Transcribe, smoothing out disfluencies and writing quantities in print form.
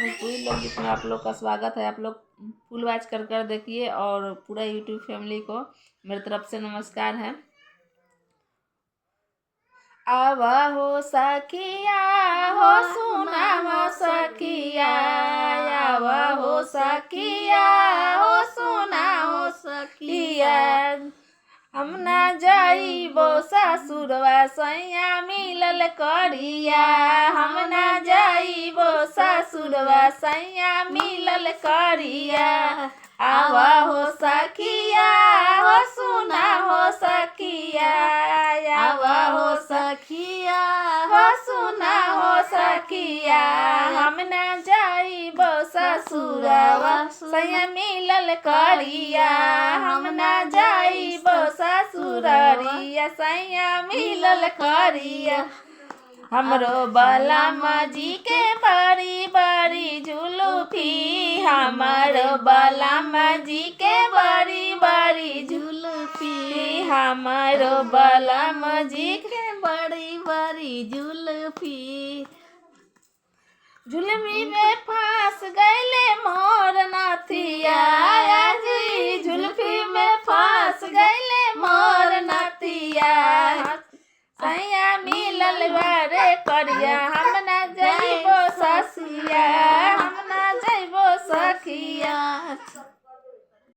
भोजपुरी लोकगीत में आप लोग का स्वागत है। आप लोग फुल वॉच कर देखिए और पूरा यूट्यूब फैमिली को मेरी तरफ से नमस्कार है। आवा हो सखिया हो सुनावा सखिया, आवा हो सखिया हो सुना हो सखिया। हम ना जाइबो ससुरवा सैया मिलल करिया, हम ना जाइबो ससुरवा सैया मिलल करिया। आवा हो सखिया हो सुना हो सखिया, आवा हो सखिया हो सुना हो सखिया। हम ना जाइबो ससुरवा सैया मिलल करिया, हम ना जाइबो ससुररिया सैया मिलल करिया। हमरो बलमा जी के बड़ी बड़ी जुलूफी, हमारो बलमा जी के बड़ी बड़ी जुलूफी, हमारो बलमा जी के बड़ी बड़ी जुलूफी। जुलमी में फांस गईले मोर नथिया जी, जुल्फी में फांस गईले मोर नथिया। सैया मिलल बारे करिया, हम ना जाइबो ससिया, हम ना जाइबो सखिया।